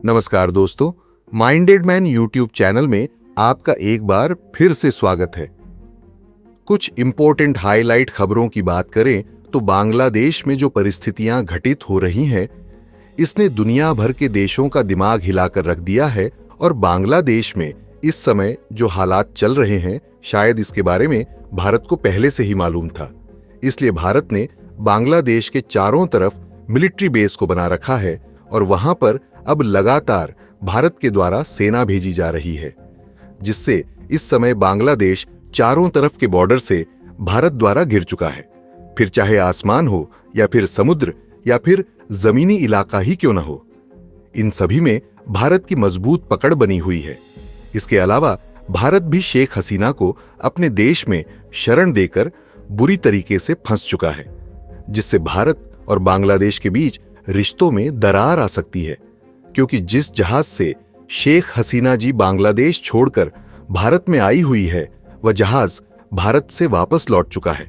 नमस्कार दोस्तों, minded man YouTube channel में आपका एक बार फिर से स्वागत है। कुछ इंपॉर्टेंट हाईलाइट खबरों की बात करें तो बांग्लादेश में जो परिस्थितियां घटित हो रही हैं, इसने दुनिया भर के देशों का दिमाग हिलाकर रख दिया है। और बांग्लादेश में इस समय जो हालात चल रहे हैं, शायद इसके बारे में भारत को पहले से ही मालूम था। इसलिए भारत ने बांग्लादेश के चारों तरफ मिलिट्री बेस को बना रखा है और वहां पर अब लगातार भारत के द्वारा सेना भेजी जा रही है, जिससे इस समय बांग्लादेश चारों तरफ के बॉर्डर से भारत द्वारा घिर चुका है। फिर चाहे आसमान हो या फिर समुद्र या फिर जमीनी इलाका ही क्यों न हो, इन सभी में भारत की मजबूत पकड़ बनी हुई है। इसके अलावा भारत भी शेख हसीना को अपने देश में शरण देकर बुरी तरीके से फंस चुका है, जिससे भारत और बांग्लादेश के बीच रिश्तों में दरार आ सकती है। क्योंकि जिस जहाज से शेख हसीना जी बांग्लादेश छोड़कर भारत में आई हुई है, वह जहाज भारत से वापस लौट चुका है,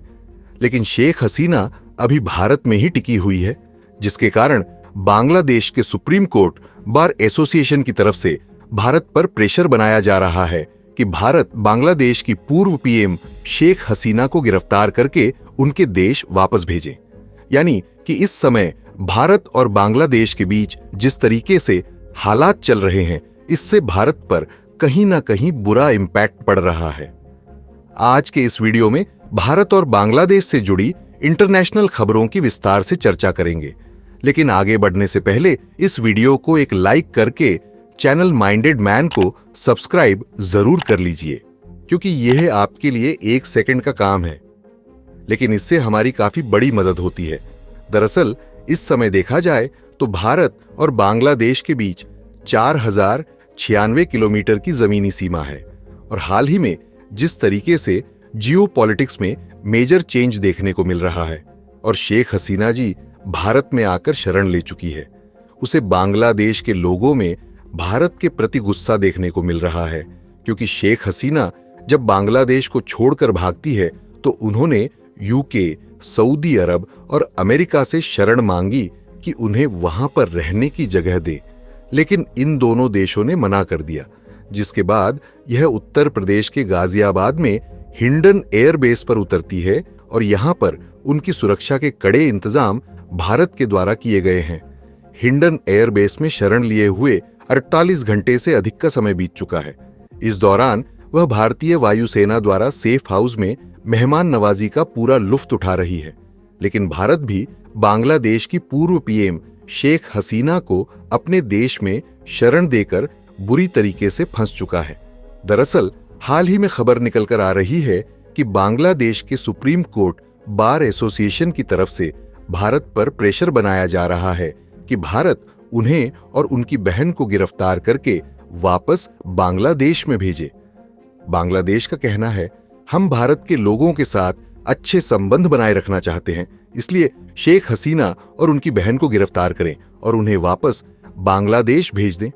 लेकिन शेख हसीना अभी भारत में ही टिकी हुई है, जिसके कारण बांग्लादेश के सुप्रीम कोर्ट बार एसोसिएशन की तरफ से भारत पर प्रेशर बनाया जा रहा है कि भारत बांग्लादेश की पूर्व पीएम शेख हसीना को गिरफ्तार करके उनके देश वापस भेजे। यानी कि इस समय भारत और बांग्लादेश के बीच जिस तरीके से हालात चल रहे हैं, इससे भारत पर कहीं ना कहीं बुरा इंपैक्ट पड़ रहा है। आज के इस वीडियो में भारत और बांग्लादेश से जुड़ी इंटरनेशनल खबरों की विस्तार से चर्चा करेंगे। लेकिन आगे बढ़ने से पहले इस वीडियो को एक लाइक करके चैनल माइंडेड मैन को सब्सक्राइब जरूर कर लीजिए, क्योंकि यह आपके लिए 1 सेकंड का काम है, लेकिन इससे हमारी काफी बड़ी मदद होती है। दरअसल इस समय देखा जाए तो भारत और बांग्लादेश के बीच 4096 किलोमीटर की जमीनी सीमा है। और हाल ही में जिस तरीके से जियोपॉलिटिक्स में मेजर चेंज देखने को मिल रहा है और शेख हसीना जी भारत में आकर शरण ले चुकी है, उसे बांग्लादेश के लोगों में भारत के प्रति गुस्सा देखने को मिल रहा है। क्योंकि शेख हसीना जब बांग्लादेश को छोड़कर भागती है तो उन्होंने यूके, सऊदी अरब और अमेरिका से शरण मांगी कि उन्हें वहां पर रहने की जगह दे, लेकिन इन दोनों देशों ने मना कर दिया, जिसके बाद यह उत्तर प्रदेश के गाजियाबाद में हिंडन एयरबेस पर उतरती है और यहां पर उनकी सुरक्षा के कड़े इंतजाम भारत के द्वारा किए गए हैं। हिंडन एयरबेस में शरण लिए हुए 48 घंटे से अधिक का समय बीत चुका है। इस दौरान वह भारतीय वायुसेना द्वारा सेफ हाउस में मेहमान नवाजी का पूरा लुफ्त उठा रही है। लेकिन भारत भी बांग्लादेश की पूर्व पीएम शेख हसीना को अपने देश में शरण देकर बुरी तरीके से फंस चुका है। दरअसल हाल ही में खबर निकलकर आ रही है कि बांग्लादेश के सुप्रीम कोर्ट बार एसोसिएशन की तरफ से भारत पर प्रेशर बनाया जा रहा है कि भारत उन्हें और उनकी बहन को गिरफ्तार करके वापस बांग्लादेश में भेजे। बांग्लादेश का कहना है, हम भारत के लोगों के साथ अच्छे संबंध बनाए रखना चाहते हैं, इसलिए शेख हसीना और उनकी बहन को गिरफ्तार करें और उन्हें वापस बांग्लादेश भेज दें।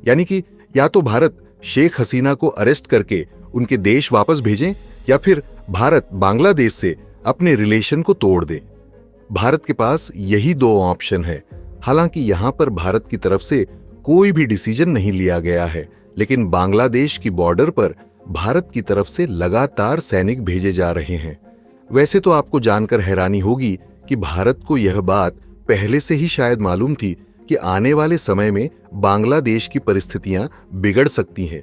यानी कि या तो भारत शेख हसीना को अरेस्ट करके उनके देश वापस भेजें या फिर भारत बांग्लादेश से अपने रिलेशन को तोड़ दे। भारत के पास यही 2 ऑप्शन है। हालांकि यहां पर भारत की तरफ से कोई भी डिसीजन नहीं लिया गया है, लेकिन बांग्लादेश की बॉर्डर पर भारत की तरफ से लगातार सैनिक भेजे जा रहे हैं। वैसे तो आपको जानकर हैरानी होगी कि भारत को यह बात पहले से ही शायद मालूम थी कि आने वाले समय में बांग्लादेश की परिस्थितियां बिगड़ सकती हैं।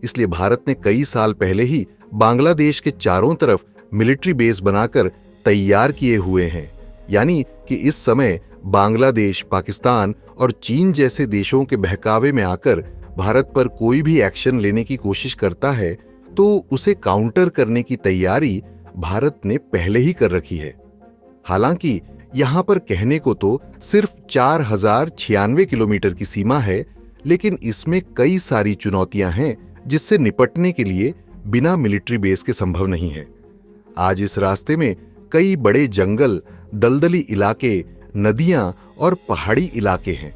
इसलिए भारत ने कई साल पहले ही बांग्लादेश के चारों तरफ मिलिट्री बेस बनाकर तैयार किए हुए हैं। यानी कि इस समय बांग्लादेश, पाकिस्तान और चीन जैसे देशों के बहकावे में आकर भारत पर कोई भी एक्शन लेने की कोशिश करता है तो उसे काउंटर करने की तैयारी भारत ने पहले ही कर रखी है। हालांकि यहां पर कहने को तो सिर्फ 4096 किलोमीटर की सीमा है, लेकिन इसमें कई सारी चुनौतियां हैं जिससे निपटने के लिए बिना मिलिट्री बेस के संभव नहीं है। आज इस रास्ते में कई बड़े जंगल, दलदली इलाके, नदियां और पहाड़ी इलाके हैं,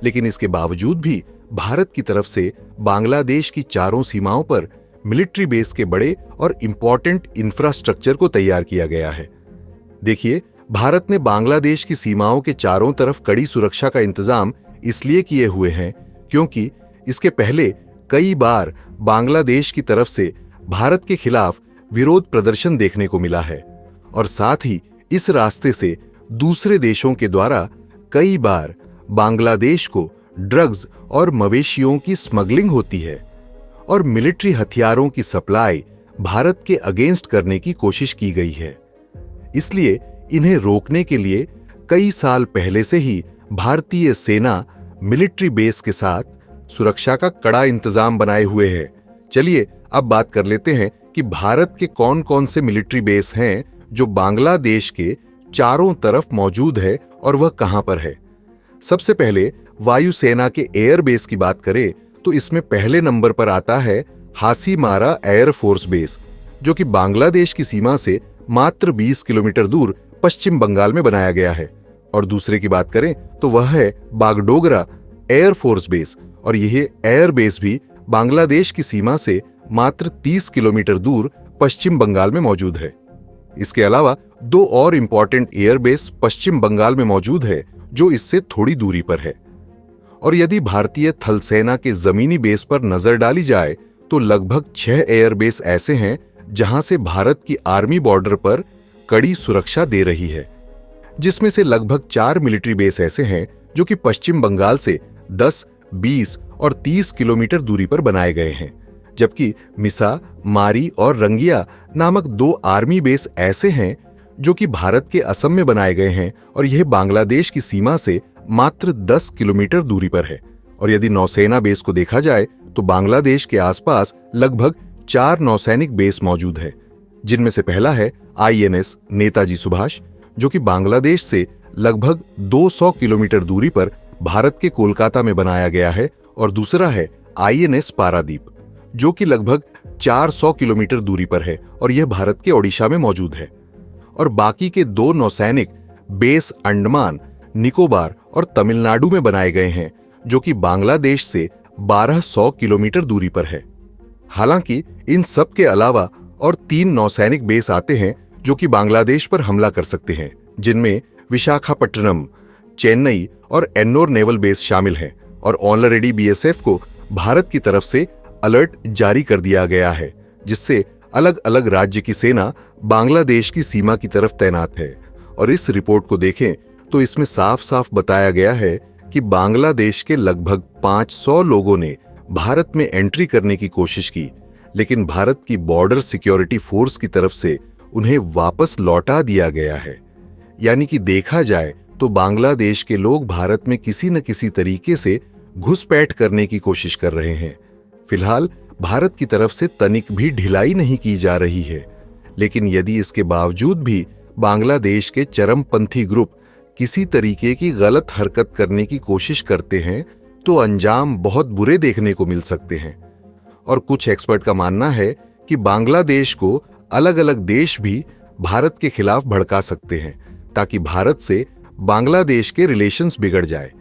लेकिन इसके बावजूद भी भारत की तरफ से बांग्लादेश की चारों सीमाओं पर मिलिट्री बेस के बड़े और इंपॉर्टेंट इंफ्रास्ट्रक्चर को तैयार किया गया है। देखिए, भारत ने बांग्लादेश की सीमाओं के चारों तरफ कड़ी सुरक्षा का इंतजाम इसलिए किए हुए हैं क्योंकि इसके पहले कई बार बांग्लादेश की तरफ से भारत के खिलाफ विरोध प्रदर्शन देखने को मिला है और साथ ही इस रास्ते से दूसरे देशों के द्वारा कई बार बांग्लादेश को ड्रग्स और मवेशियों की स्मगलिंग होती है और मिलिट्री हथियारों की सप्लाई भारत के अगेंस्ट करने की कोशिश की गई है। इसलिए इन्हें रोकने के लिए कई साल पहले से ही भारतीय सेना मिलिट्री बेस के साथ सुरक्षा का कड़ा इंतजाम बनाए हुए है। चलिए अब बात कर लेते हैं कि भारत के कौन कौन से मिलिट्री बेस हैं जो बांग्लादेश के चारों तरफ मौजूद है और वह कहां पर है। सबसे पहले वायुसेना के एयर बेस की बात करें तो इसमें पहले नंबर पर आता है हासीमारा एयर फोर्स बेस, जो कि बांग्लादेश की सीमा से मात्र 20 किलोमीटर दूर पश्चिम बंगाल में बनाया गया है। और दूसरे की बात करें तो वह है बागडोगरा एयर फोर्स बेस, और यह एयर बेस भी बांग्लादेश की सीमा से मात्र 30 किलोमीटर दूर पश्चिम बंगाल में मौजूद है। इसके अलावा दो और इंपॉर्टेंट एयर बेस पश्चिम बंगाल में मौजूद है जो इससे थोड़ी दूरी पर है। और यदि भारतीय थल सेना के जमीनी बेस पर नजर डाली जाए तो लगभग 6 एयर बेस ऐसे हैं जहां से भारत की आर्मी बॉर्डर पर कड़ी सुरक्षा दे रही है, जिसमें से लगभग 4 मिलिट्री बेस ऐसे हैं जो कि पश्चिम बंगाल से 10, 20 और 30 किलोमीटर दूरी पर बनाए गए हैं, जबकि मिसा, मारी और रंगिया नामक 2 आर्मी बेस ऐसे हैं जो कि भारत के असम में बनाए गए हैं और यह बांग्लादेश की सीमा से मात्र 10 किलोमीटर दूरी पर है। और यदि नौसेना बेस को देखा जाए तो बांग्लादेश के आसपास लगभग 4 नौसैनिक बेस मौजूद है, जिनमें से पहला है INS नेताजी सुभाष, जो कि बांग्लादेश से लगभग 200 किलोमीटर दूरी पर भारत के कोलकाता में बनाया गया है, और दूसरा है INS पारादीप, जो कि लगभग 400 किलोमीटर दूरी पर है और यह भारत के ओडिशा में मौजूद है। और बाकी के 2 नौसैनिक बेस अंडमान, निकोबार और तमिलनाडु में बनाए गए हैं, जो कि बांग्लादेश से 1200 किलोमीटर दूरी पर है। हालांकि इन सब के अलावा और 3 नौसैनिक बेस आते हैं जो कि बांग्लादेश पर हमला कर सकते हैं, जिनमें विशाखापट्टनम, चेन्नई और एन्नोर नेवल बेस शामिल हैं। और ऑलरेडी BSF को भारत की तरफ से अलर्ट जारी कर दिया गया है, जिससे अलग अलग राज्य की सेना बांग्लादेश की सीमा की तरफ तैनात है। और इस रिपोर्ट को देखें तो इसमें साफ साफ बताया गया है कि बांग्लादेश के लगभग 500 लोगों ने भारत में एंट्री करने की कोशिश की, लेकिन भारत की बॉर्डर सिक्योरिटी फोर्स की तरफ से उन्हें वापस लौटा दिया गया है। यानी कि देखा जाए तो बांग्लादेश के लोग भारत में किसी न किसी तरीके से घुसपैठ करने की कोशिश कर रहे हैं। फिलहाल भारत की तरफ से तनिक भी ढिलाई नहीं की जा रही है, लेकिन यदि इसके बावजूद भी बांग्लादेश के चरमपंथी ग्रुप किसी तरीके की गलत हरकत करने की कोशिश करते हैं तो अंजाम बहुत बुरे देखने को मिल सकते हैं। और कुछ एक्सपर्ट का मानना है कि बांग्लादेश को अलग अलग देश भी भारत के खिलाफ भड़का सकते हैं, ताकि भारत से बांग्लादेश के रिलेशंस बिगड़ जाए।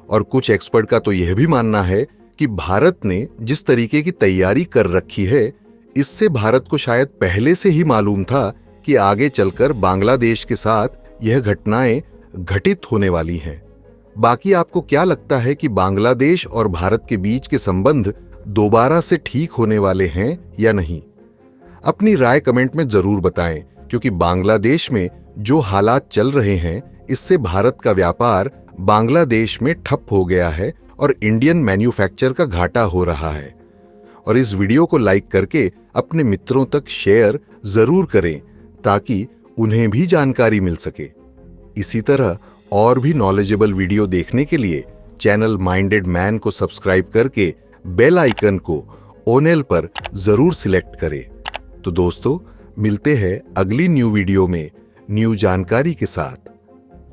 और कुछ एक्सपर्ट का तो यह भी मानना है कि भारत ने जिस तरीके की तैयारी कर रखी है, इससे भारत को शायद पहले से ही मालूम था कि आगे चलकर बांग्लादेश के साथ यह घटनाएं घटित होने वाली हैं। बाकी आपको क्या लगता है कि बांग्लादेश और भारत के बीच के संबंध दोबारा से ठीक होने वाले हैं या नहीं? अपनी राय कमेंट में जरूर बताएं, क्योंकि बांग्लादेश में जो हालात चल रहे हैं इससे भारत का व्यापार बांग्लादेश में ठप हो गया है और इंडियन मैन्युफैक्चर का घाटा हो रहा है। और इस वीडियो को लाइक करके अपने मित्रों तक शेयर जरूर करें ताकि उन्हें भी जानकारी मिल सके। इसी तरह और भी नॉलेजेबल वीडियो देखने के लिए चैनल माइंडेड मैन को सब्सक्राइब करके बेल आइकन को ऑल पर जरूर सिलेक्ट करें। तो दोस्तों, मिलते हैं अगली न्यू वीडियो में न्यू जानकारी के साथ।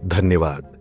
धन्यवाद।